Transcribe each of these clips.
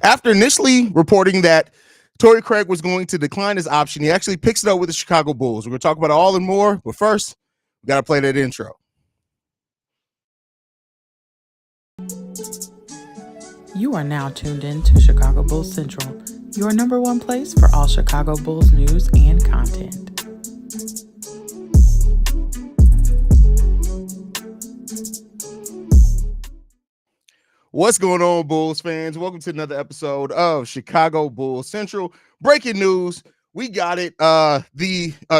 After initially reporting that Torrey Craig was going to decline his option, he actually picks it up with the Chicago Bulls. We're going to talk about it all and more, but first, we got to play that intro. You are now tuned in to Chicago Bulls Central, your number one place for all Chicago Bulls news and content. What's going on, Bulls fans? Welcome to another episode of Chicago Bulls Central. Breaking news. We got it.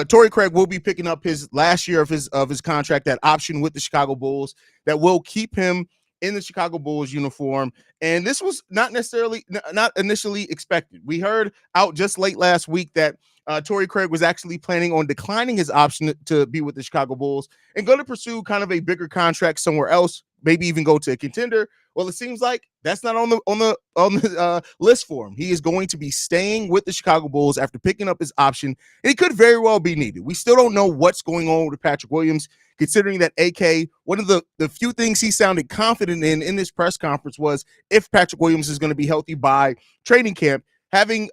Torrey Craig will be picking up his last year of his contract, that option with the Chicago Bulls that will keep him in the Chicago Bulls uniform. And this was not initially expected. We heard out just late last week that Torrey Craig was actually planning on declining his option to be with the Chicago Bulls and going to pursue kind of a bigger contract somewhere else, maybe even go to a contender. Well, it seems like that's not on the list for him. He is going to be staying with the Chicago Bulls after picking up his option, and he could very well be needed. We still don't know what's going on with Patrick Williams, considering that AK, one of the few things he sounded confident in this press conference was if Patrick Williams is going to be healthy by training camp, having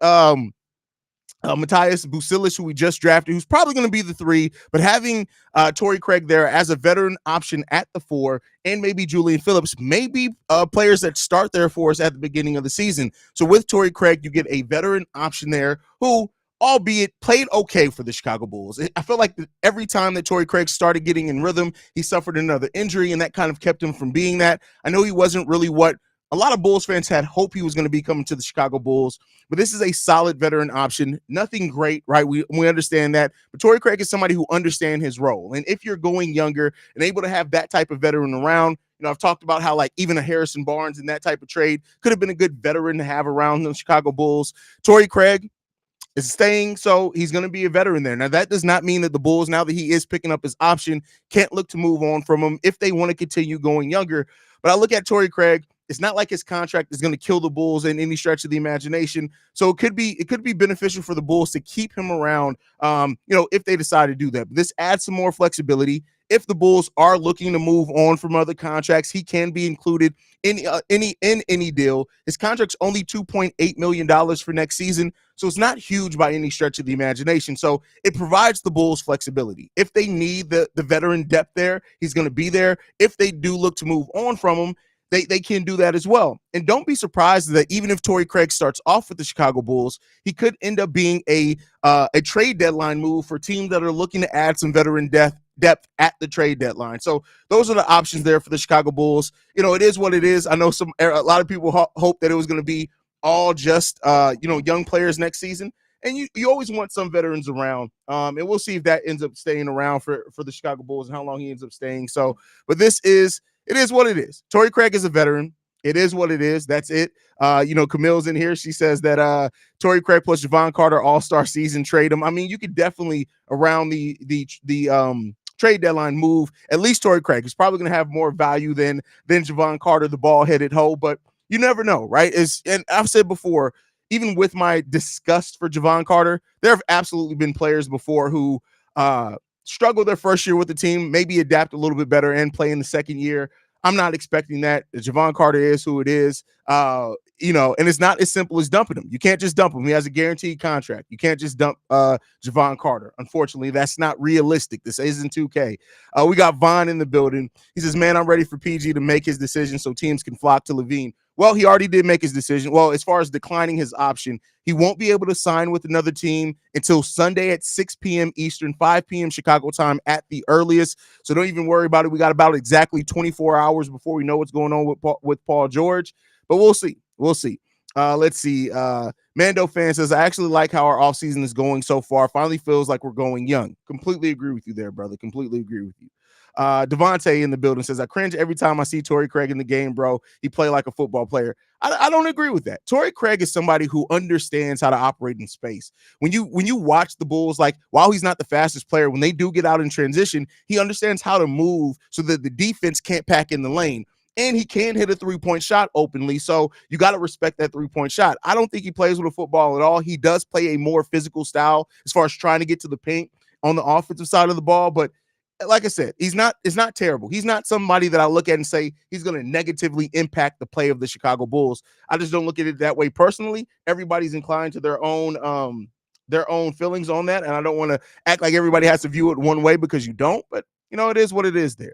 Matthias Bucilis, who we just drafted, who's probably going to be the 3, but having Torrey Craig there as a veteran option at the 4, and maybe Julian Phillips, maybe players that start there for us at the beginning of the season. So with Torrey Craig, you get a veteran option there who, albeit played okay for the Chicago Bulls. I feel like every time that Torrey Craig started getting in rhythm, he suffered another injury, and that kind of kept him from being that. I know he wasn't really what a lot of Bulls fans had hoped he was going to be coming to the Chicago Bulls, but this is a solid veteran option. Nothing great, right? We understand that. But Torrey Craig is somebody who understands his role. And if you're going younger and able to have that type of veteran around, I've talked about how like even a Harrison Barnes in that type of trade could have been a good veteran to have around the Chicago Bulls. Torrey Craig is staying, so he's going to be a veteran there. Now, that does not mean that the Bulls, now that he is picking up his option, can't look to move on from him if they want to continue going younger. But I look at Torrey Craig. It's not like his contract is going to kill the Bulls in any stretch of the imagination. So it could be beneficial for the Bulls to keep him around, if they decide to do that. But this adds some more flexibility. If the Bulls are looking to move on from other contracts, he can be included in any deal. His contract's only $2.8 million for next season, so it's not huge by any stretch of the imagination. So it provides the Bulls flexibility. If they need the veteran depth there, he's going to be there. If they do look to move on from him, they can do that as well. And don't be surprised that even if Torrey Craig starts off with the Chicago Bulls, he could end up being a trade deadline move for teams that are looking to add some veteran depth at the trade deadline. So those are the options there for the Chicago Bulls. It is what it is. I know a lot of people hope that it was going to be all just young players next season. And you always want some veterans around. And we'll see if that ends up staying around for the Chicago Bulls and how long he ends up staying. So, but it is what it is. Torrey Craig is a veteran. It is what it is. That's it. Camille's in here. She says that Torrey Craig plus Javon Carter all-star season, trade him. I mean, you could definitely around the trade deadline move at least Torrey Craig. He's probably going to have more value than Javon Carter, the ball-headed hoe, but you never know, right? And I've said before, even with my disgust for Javon Carter, there have absolutely been players before who struggle their first year with the team, maybe adapt a little bit better and play in the second year. I'm not expecting that. Javon Carter is who it is, and it's not as simple as dumping him. You can't just dump him. He has a guaranteed contract. You can't just dump Javon Carter. Unfortunately, that's not realistic. This isn't 2K. We got Vaughn in the building. He says, man, I'm ready for PG to make his decision so teams can flock to Levine. Well, he already did make his decision. Well, as far as declining his option, he won't be able to sign with another team until Sunday at 6 p.m. Eastern, 5 p.m. Chicago time at the earliest. So don't even worry about it. We got about exactly 24 hours before we know what's going on with Paul George. But we'll see. Let's see. Mando fan says, I actually like how our offseason is going so far. Finally feels like we're going young. Completely agree with you there, brother. Completely agree with you. Devontae in the building says, I cringe every time I see Torrey Craig in the game, bro. He play like a football player. I don't agree with that. Torrey Craig is somebody who understands how to operate in space. When you watch the Bulls, like while he's not the fastest player, when they do get out in transition, he understands how to move so that the defense can't pack in the lane. And he can hit a three-point shot openly, so you got to respect that three-point shot. I don't think he plays with a football at all. He does play a more physical style as far as trying to get to the paint on the offensive side of the ball, but like I said, it's not terrible. He's not somebody that I look at and say he's going to negatively impact the play of the Chicago Bulls. I just don't look at it that way personally. Everybody's inclined to their own feelings on that, and I don't want to act like everybody has to view it one way because you don't. But it is what it is there.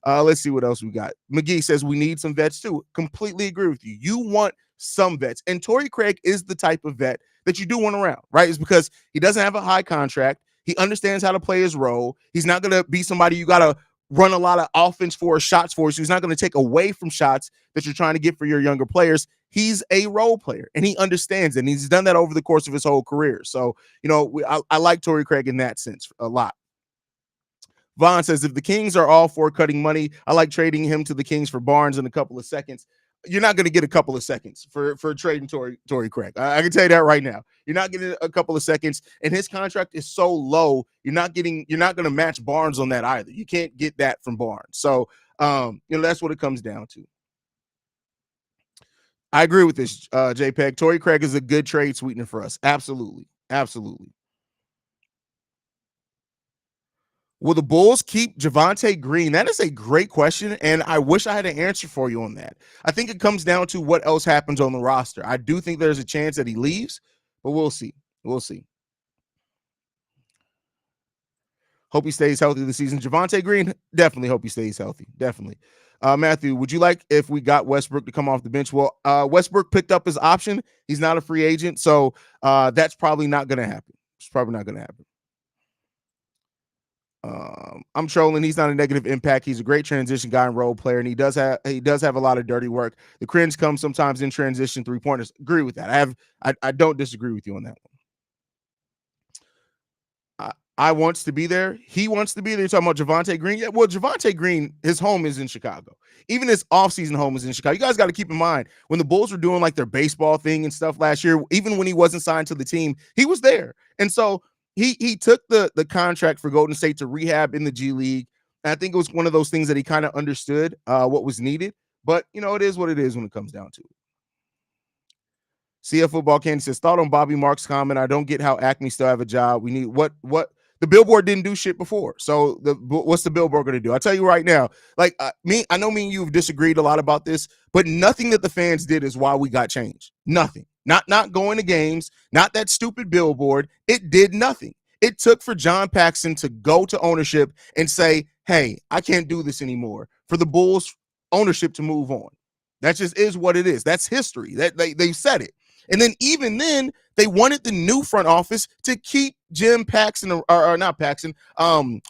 Let's see what else we got. McGee says we need some vets too. Completely agree with you. You want some vets, and Torrey Craig is the type of vet that you do want around, right? It's because he doesn't have a high contract. He understands how to play his role. He's not going to be somebody you got to run a lot of offense for or shots for. So he's not going to take away from shots that you're trying to get for your younger players. He's a role player, and he understands it, and he's done that over the course of his whole career. So, I like Torrey Craig in that sense a lot. Vaughn says, if the Kings are all for cutting money, I like trading him to the Kings for Barnes in a couple of seconds. You're not going to get a couple of seconds for trading Torrey Craig. I can tell you that right now. You're not getting a couple of seconds, and his contract is so low. You're not going to match Barnes on that either. You can't get that from Barnes. So, that's what it comes down to. I agree with this, JPEG. Torrey Craig is a good trade sweetener for us. Absolutely. Absolutely. Will the Bulls keep Javonte Green? That is a great question, and I wish I had an answer for you on that. I think it comes down to what else happens on the roster. I do think there's a chance that he leaves, but we'll see. We'll see. Hope he stays healthy this season. Javonte Green, definitely hope he stays healthy. Definitely. Matthew, would you like if we got Westbrook to come off the bench? Well, Westbrook picked up his option. He's not a free agent, so that's probably not going to happen. It's probably not going to happen. I'm trolling. He's not a negative impact. He's a great transition guy and role player, and he does have a lot of dirty work. The cringe comes sometimes in transition 3-pointers. Agree with that. I don't disagree with you on that one. I wants to be there. He wants to be there. You're talking about Javonte Green? Yeah, well, Javonte Green, his home is in Chicago. Even his offseason home is in Chicago. You guys got to keep in mind, when the Bulls were doing like their baseball thing and stuff last year, even when he wasn't signed to the team, he was there. And so he took the contract for Golden State to rehab in the G League. And I think it was one of those things that he kind of understood what was needed. But, it is what it is when it comes down to it. CF Football Candy says, thought on Bobby Marks' comment, I don't get how Acme still have a job. We need what the billboard didn't do shit before. So what's the billboard going to do? I'll tell you right now, like I know me and you have disagreed a lot about this, but nothing that the fans did is why we got changed. Nothing. Not going to games, not that stupid billboard. It did nothing. It took for John Paxson to go to ownership and say, hey, I can't do this anymore, for the Bulls ownership to move on. That just is what it is. That's history. That they said it. And then even then, they wanted the new front office to keep Jim Paxson or not Paxson,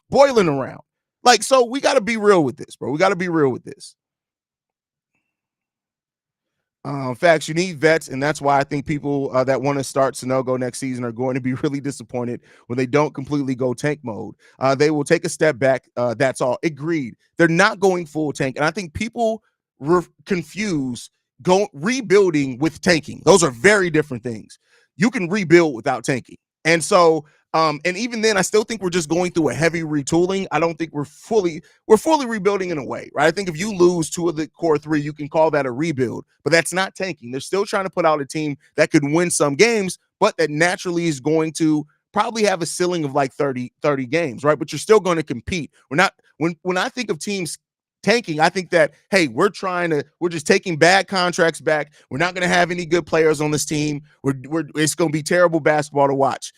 Boylan around. Like, so we got to be real with this, bro. We got to be real with this. Facts, you need vets, and that's why I think people that want to start Sanogo next season are going to be really disappointed when they don't completely go tank mode. They will take a step back. That's all. Agreed. They're not going full tank, and I think people confuse rebuilding with tanking. Those are very different things. You can rebuild without tanking. And so, and even then, I still think we're just going through a heavy retooling. I don't think we're fully rebuilding in a way, right? I think if you lose 2 of the core 3, you can call that a rebuild, but that's not tanking. They're still trying to put out a team that could win some games, but that naturally is going to probably have a ceiling of like 30 games, right? But you're still going to compete. We're not, when I think of teams tanking, I think that, hey, we're just taking bad contracts back. We're not going to have any good players on this team. It's going to be terrible basketball to watch.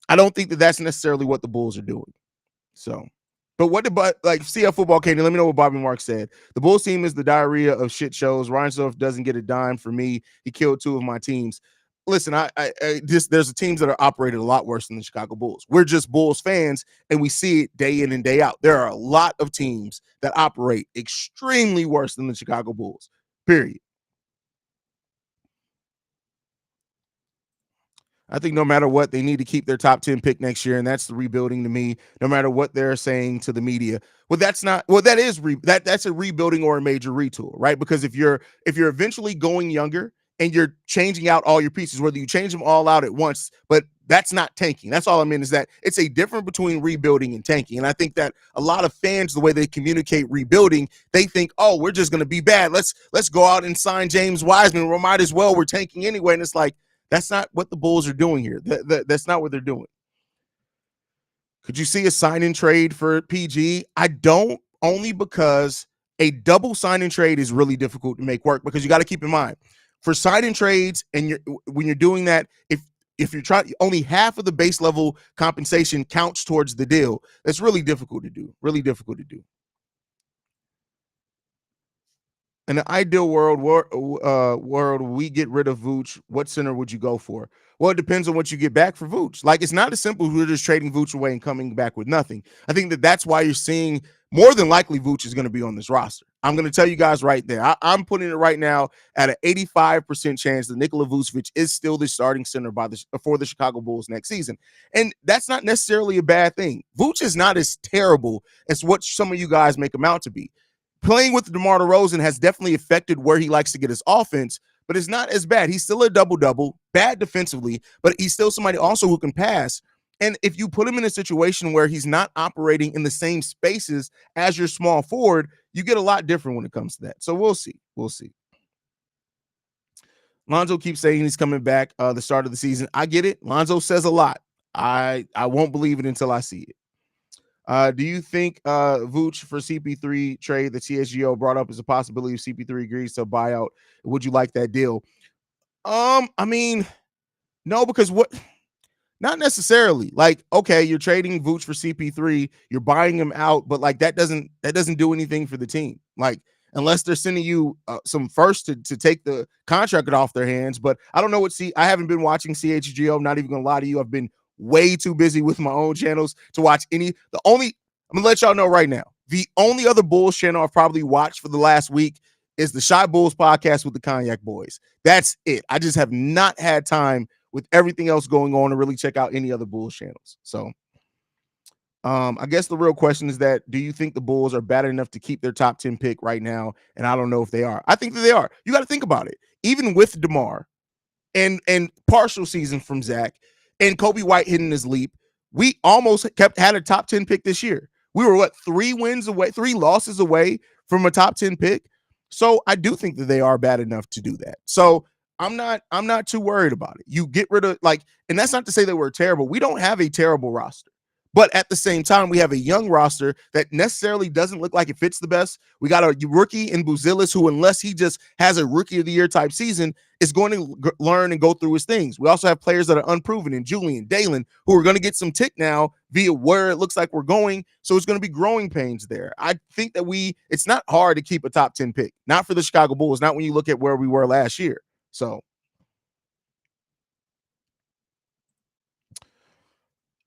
I don't think that that's necessarily what the Bulls are doing. So, but CF Football Candy, let me know what Bobby Marks said. The Bulls team is the diarrhea of shit shows. Reinsdorf doesn't get a dime for me. He killed 2 of my teams. Listen, there's teams that are operated a lot worse than the Chicago Bulls. We're just Bulls fans, and we see it day in and day out. There are a lot of teams that operate extremely worse than the Chicago Bulls, period. I think no matter what, they need to keep their top 10 pick next year, and that's the rebuilding to me, no matter what they're saying to the media. Well, that's a rebuilding or a major retool, right? Because if you're eventually going younger and you're changing out all your pieces, whether you change them all out at once, but that's not tanking. That's all I mean, is that it's a difference between rebuilding and tanking. And I think that a lot of fans, the way they communicate rebuilding, they think, oh, we're just going to be bad. Let's go out and sign James Wiseman. We might as well. We're tanking anyway. And it's like, that's not what the Bulls are doing here. That's not what they're doing. Could you see a sign-in trade for PG? I don't, only because a double sign-in trade is really difficult to make work, because you got to keep in mind, for sign-in trades, and when you're doing that, if you're trying, only half of the base level compensation counts towards the deal. That's really difficult to do. Really difficult to do. In an ideal world, we get rid of Vooch. What center would you go for? Well, it depends on what you get back for Vooch. Like, it's not as simple as we're just trading Vooch away and coming back with nothing. I think that's why you're seeing more than likely Vooch is going to be on this roster. I'm going to tell you guys right there. I'm putting it right now at an 85% chance that Nikola Vucevic is still the starting center for the Chicago Bulls next season. And that's not necessarily a bad thing. Vooch is not as terrible as what some of you guys make him out to be. Playing with DeMar DeRozan has definitely affected where he likes to get his offense, but it's not as bad. He's still a double-double, bad defensively, but he's still somebody also who can pass. And if you put him in a situation where he's not operating in the same spaces as your small forward, you get a lot different when it comes to that. So we'll see. We'll see. Lonzo keeps saying he's coming back the start of the season. I get it. Lonzo says a lot. I won't believe it until I see it. Do you think Vooch for CP3 trade that CSGO brought up is a possibility if CP3 agrees to a buyout? Would you like that deal? I mean, no, because not necessarily. Like, okay, you're trading Vooch for CP3, you're buying him out, but like that doesn't do anything for the team. Like, unless they're sending you some first to take the contract off their hands. But I don't know I haven't been watching CHGO. I'm not even gonna lie to you. I've been way too busy with my own channels to watch I'm gonna let y'all know right now, the only other Bulls channel I've probably watched for the last week is the Shy Bulls podcast with the Cognac Boys. That's it. I just have not had time with everything else going on to really check out any other Bulls channels. So I guess the real question is that, do you think the Bulls are bad enough to keep their top 10 pick right now? And I don't know if they are. I think that they are. You got to think about it. Even with DeMar and partial season from Zach and Kobe White hitting his leap, we almost had a top 10 pick this year. We were 3 losses away from a top 10 pick. So I do think that they are bad enough to do that. So I'm not too worried about it. You get rid of and that's not to say that we're terrible. We don't have a terrible roster. But at the same time, we have a young roster that necessarily doesn't look like it fits the best. We got a rookie in Buzelis who, unless he just has a rookie of the year type season, is going to learn and go through his things. We also have players that are unproven in Julian, Dalen, who are going to get some tick now via where it looks like we're going. So it's going to be growing pains there. I think that it's not hard to keep a top 10 pick, not for the Chicago Bulls, not when you look at where we were last year. So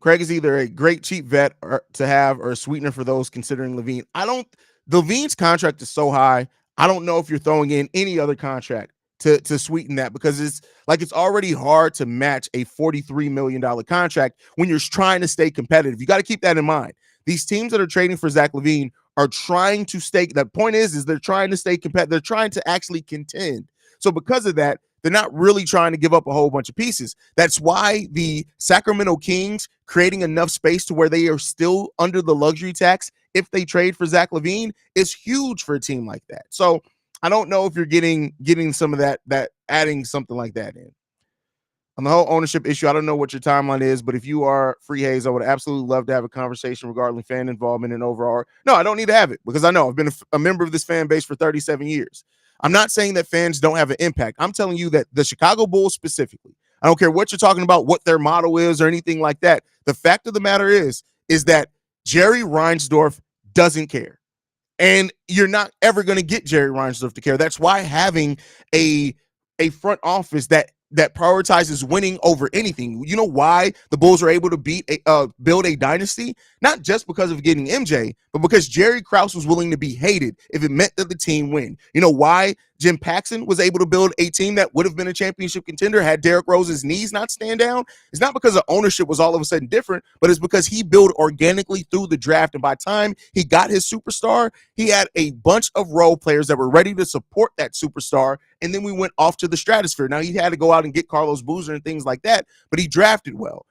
Craig is either a great cheap vet to have or a sweetener for those considering LaVine. LaVine's contract is so high. I don't know if you're throwing in any other contract to sweeten that, because it's already hard to match a $43 million contract when you're trying to stay competitive. You got to keep that in mind. These teams that are trading for Zach LaVine are trying to stay. The point is they're trying to stay competitive. They're trying to actually contend. So because of that, they're not really trying to give up a whole bunch of pieces. That's why the Sacramento Kings creating enough space to where they are still under the luxury tax if they trade for Zach LaVine is huge for a team like that. So I don't know if you're getting some of that adding something like that in. On the whole ownership issue, I don't know what your timeline is, but if you are free Haize, I would absolutely love to have a conversation regarding fan involvement and overall. No, I don't need to have it, because I know I've been a member of this fan base for 37 years. I'm not saying that fans don't have an impact. I'm telling you that the Chicago Bulls specifically, I don't care what you're talking about, what their motto is or anything like that. The fact of the matter is that Jerry Reinsdorf doesn't care. And you're not ever going to get Jerry Reinsdorf to care. That's why having a front office that prioritizes winning over anything. You know why the Bulls are able to build a dynasty? Not just because of getting MJ, but because Jerry Krause was willing to be hated if it meant that the team win. You know why Jim Paxson was able to build a team that would have been a championship contender had Derrick Rose's knees not stand down? It's not because the ownership was all of a sudden different, but it's because he built organically through the draft. And by the time he got his superstar, he had a bunch of role players that were ready to support that superstar. And then we went off to the stratosphere. Now, he had to go out and get Carlos Boozer and things like that, but he drafted well.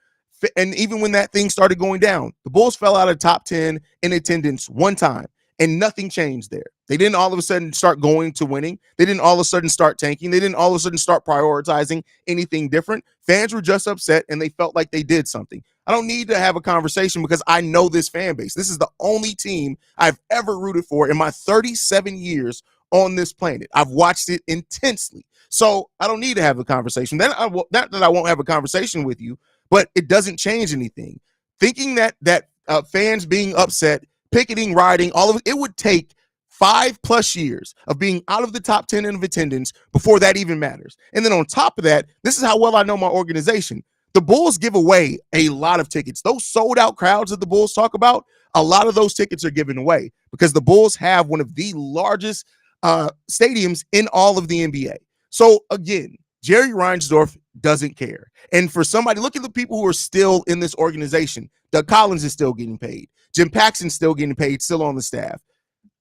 And even when that thing started going down, the Bulls fell out of top 10 in attendance one time, and nothing changed there. They didn't all of a sudden start going to winning. They didn't all of a sudden start tanking. They didn't all of a sudden start prioritizing anything different. Fans were just upset, and they felt like they did something. I don't need to have a conversation because I know this fan base. This is the only team I've ever rooted for in my 37 years on this planet. I've watched it intensely. So I don't need to have a conversation. Then not that I won't have a conversation with you, but it doesn't change anything. Thinking that fans being upset, picketing, rioting, all of it would take 5+ years of being out of the top 10 of attendance before that even matters. And then on top of that, this is how well I know my organization. The Bulls give away a lot of tickets. Those sold out crowds that the Bulls talk about, a lot of those tickets are given away because the Bulls have one of the largest stadiums in all of the NBA. So again, Jerry Reinsdorf doesn't care. And for somebody, look at the people who are still in this organization. Doug Collins is still getting paid. Jim Paxson's still getting paid, still on the staff.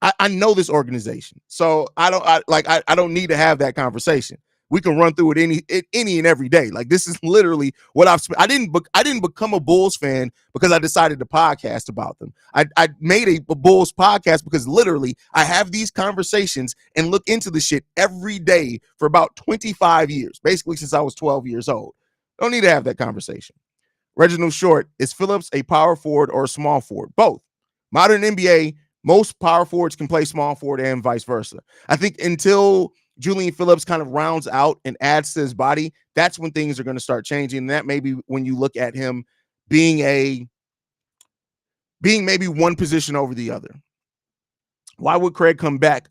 I know this organization, so I don't need to have that conversation. We can run through it any and every day. Like, this is literally what I've spent. I didn't become a Bulls fan because I decided to podcast about them. I made a Bulls podcast because literally I have these conversations and look into the shit every day for about 25 years, basically since I was 12 years old. Don't need to have that conversation. Reginald Short, is Phillips a power forward or a small forward? Both. Modern NBA, most power forwards can play small forward and vice versa. I think until Julian Phillips kind of rounds out and adds to his body, that's when things are going to start changing. And that may be when you look at him being maybe one position over the other. Why would Craig come back?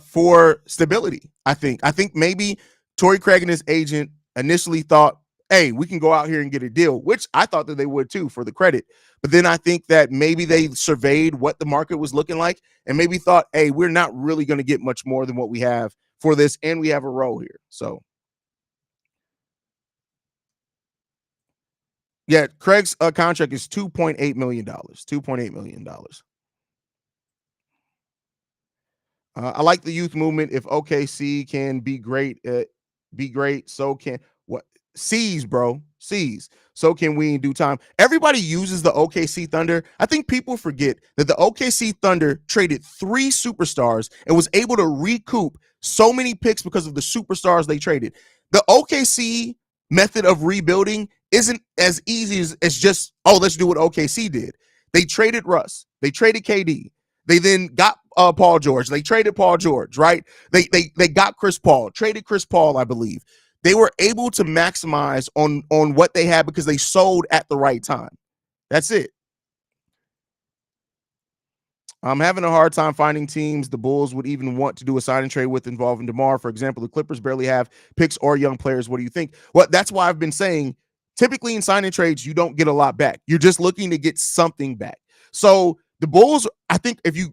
For stability, I think. I think maybe Torrey Craig and his agent initially thought, hey, we can go out here and get a deal, which I thought that they would too, for the credit. But then I think that maybe they surveyed what the market was looking like and maybe thought, hey, we're not really going to get much more than what we have for this, and we have a role here. So, yeah, Craig's contract is $2.8 million. $2.8 million. I like the youth movement. If OKC can be great, so can what? Seize, bro. Seize. So can we in due time. Everybody uses the OKC Thunder. I think people forget that the OKC Thunder traded 3 superstars and was able to recoup so many picks because of the superstars they traded. The OKC method of rebuilding isn't as easy as just, oh, let's do what OKC did. They traded Russ. They traded KD. They then got Paul George. They traded Paul George, right? They got Chris Paul, traded Chris Paul, I believe. They were able to maximize on what they had because they sold at the right time. That's it. I'm having a hard time finding teams the Bulls would even want to do a sign and trade with involving DeMar. For example, the Clippers barely have picks or young players. What do you think? Well, that's why I've been saying typically in sign and trades, you don't get a lot back. You're just looking to get something back. So the Bulls, I think if you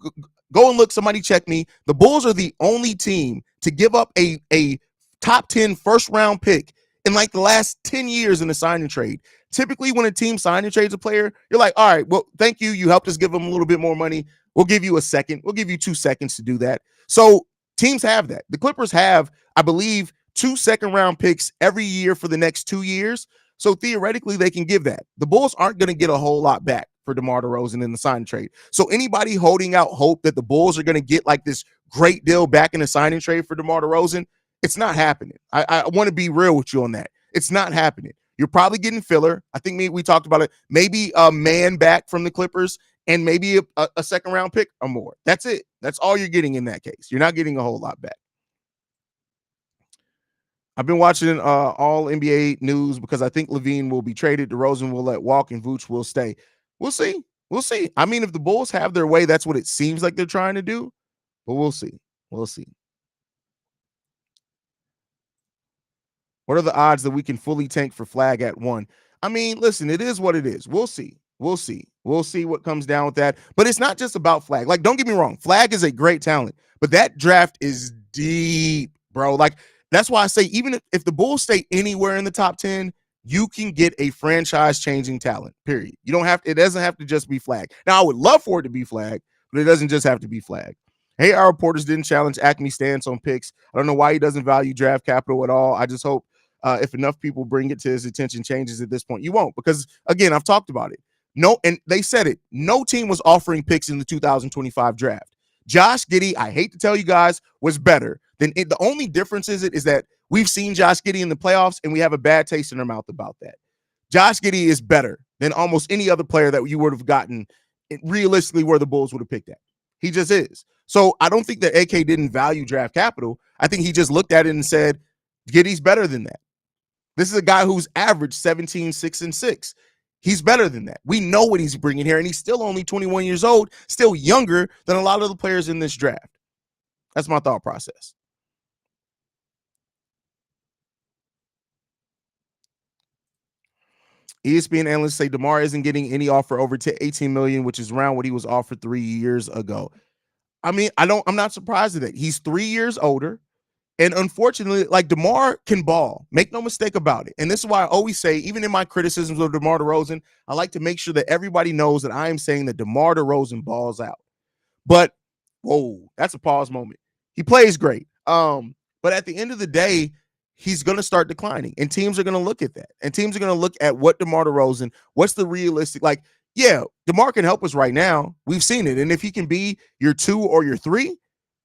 go and look, somebody check me, the Bulls are the only team to give up a top 10 first round pick in like the last 10 years in a sign and trade. Typically when a team sign and trades a player, you're like, all right, well, thank you. You helped us give them a little bit more money. We'll give you a second. We'll give you 2 seconds to do that. So teams have that. The Clippers have, I believe, 2 second-round picks every year for the next 2 years. So theoretically, they can give that. The Bulls aren't going to get a whole lot back for DeMar DeRozan in the sign trade. So anybody holding out hope that the Bulls are going to get like this great deal back in the signing trade for DeMar DeRozan, it's not happening. I want to be real with you on that. It's not happening. You're probably getting filler. I think we talked about it. Maybe a man back from the Clippers and maybe a second-round pick or more. That's it. That's all you're getting in that case. You're not getting a whole lot back. I've been watching all NBA news because I think Levine will be traded. DeRozan will let walk and Vooch will stay. We'll see. We'll see. I mean, if the Bulls have their way, that's what it seems like they're trying to do. But we'll see. We'll see. What are the odds that we can fully tank for Flag at 1? I mean, listen, it is what it is. We'll see. We'll see. We'll see what comes down with that. But it's not just about Flag. Like, don't get me wrong. Flag is a great talent. But that draft is deep, bro. Like, that's why I say even if the Bulls stay anywhere in the top 10, you can get a franchise-changing talent, period. You don't have to, it doesn't have to just be Flag. Now, I would love for it to be Flag, but it doesn't just have to be Flag. Hey, our reporters didn't challenge Acme's stance on picks. I don't know why he doesn't value draft capital at all. I just hope if enough people bring it to his attention changes at this point. You won't, because, again, I've talked about it. No, and they said it. No team was offering picks in the 2025 draft. Josh Giddey, I hate to tell you guys, was better. The only difference is that we've seen Josh Giddey in the playoffs, and we have a bad taste in our mouth about that. Josh Giddey is better than almost any other player that you would have gotten realistically where the Bulls would have picked at. He just is. So I don't think that AK didn't value draft capital. I think he just looked at it and said, Giddey's better than that. This is a guy who's averaged 17, 6, and 6. He's better than that. We know what he's bringing here, and he's still only 21 years old, still younger than a lot of the players in this draft. That's my thought process. ESPN analysts say DeMar isn't getting any offer over to $18 million, which is around what he was offered 3 years ago. I mean, I'm not surprised at that. He's 3 years older. And unfortunately, like, DeMar can ball. Make no mistake about it. And this is why I always say, even in my criticisms of DeMar DeRozan, I like to make sure that everybody knows that I am saying that DeMar DeRozan balls out. But, whoa, that's a pause moment. He plays great. But at the end of the day, he's going to start declining. And teams are going to look at that. And teams are going to look at what DeMar DeRozan, what's the realistic, like, yeah, DeMar can help us right now. We've seen it. And if he can be your 2 or your 3,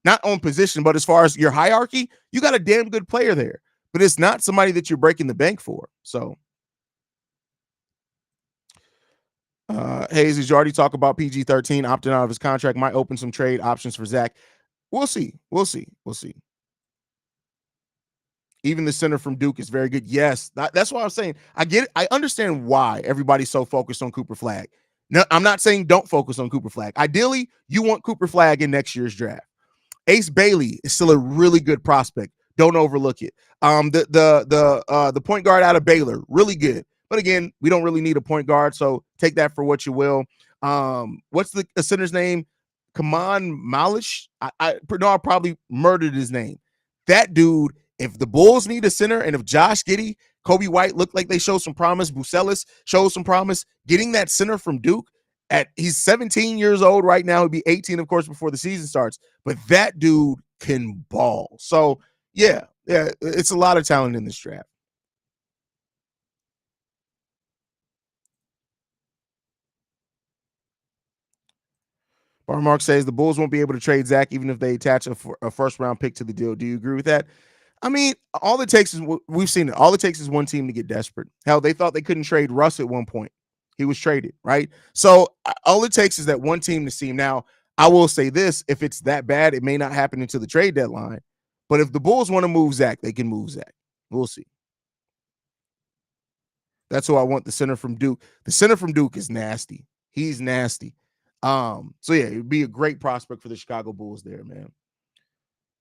not on position, but as far as your hierarchy, you got a damn good player there. But it's not somebody that you're breaking the bank for. So, Haize, did you already talk about PG-13 opting out of his contract? Might open some trade options for Zach. We'll see. We'll see. We'll see. Even the center from Duke is very good. Yes, that's what I'm saying. I get it. I understand why everybody's so focused on Cooper Flagg. No, I'm not saying don't focus on Cooper Flagg. Ideally, you want Cooper Flagg in next year's draft. Ace Bailey is still a really good prospect. Don't overlook it. The point guard out of Baylor, really good. But again, we don't really need a point guard, so take that for what you will. What's the center's name? Kaman Malish. I probably murdered his name. That dude, if the Bulls need a center, and if Josh Giddey, Kobe White look like they show some promise, Bucelis shows some promise, getting that center from Duke, he's 17 years old right now. He'll be 18, of course, before the season starts. But that dude can ball. So, yeah, it's a lot of talent in this draft. Bar Mark says the Bulls won't be able to trade Zach even if they attach a first-round pick to the deal. Do you agree with that? I mean, all it takes is, we've seen it. All it takes is one team to get desperate. Hell, they thought they couldn't trade Russ at one point. He was traded, right? So all it takes is that one team to see him. Now, I will say this, if it's that bad, it may not happen until the trade deadline. But if the Bulls want to move Zach, they can move Zach. We'll see. That's who I want, the center from Duke. The center from Duke is nasty. He's nasty. So yeah, it would be a great prospect for the Chicago Bulls there, man.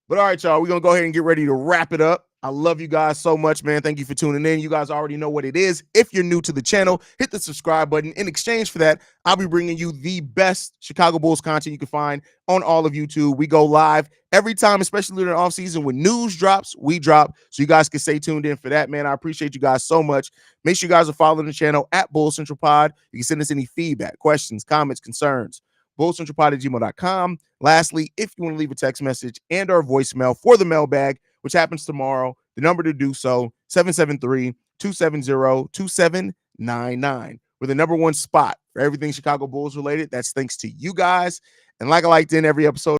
But all right, y'all, we're going to go ahead and get ready to wrap it up. I love you guys so much, man. Thank you for tuning in. You guys already know what it is. If you're new to the channel, hit the subscribe button. In exchange for that, I'll be bringing you the best Chicago Bulls content you can find on all of YouTube. We go live every time, especially during the offseason. When news drops, we drop. So you guys can stay tuned in for that, man. I appreciate you guys so much. Make sure you guys are following the channel at Bulls Central Pod. You can send us any feedback, questions, comments, concerns. bullcentralpod@gmail.com. Lastly, if you want to leave a text message and or voicemail for the mailbag, which happens tomorrow, the number to do so, 773-270-2799. We're the number one spot for everything Chicago Bulls related. That's thanks to you guys. And like I like to end every episode,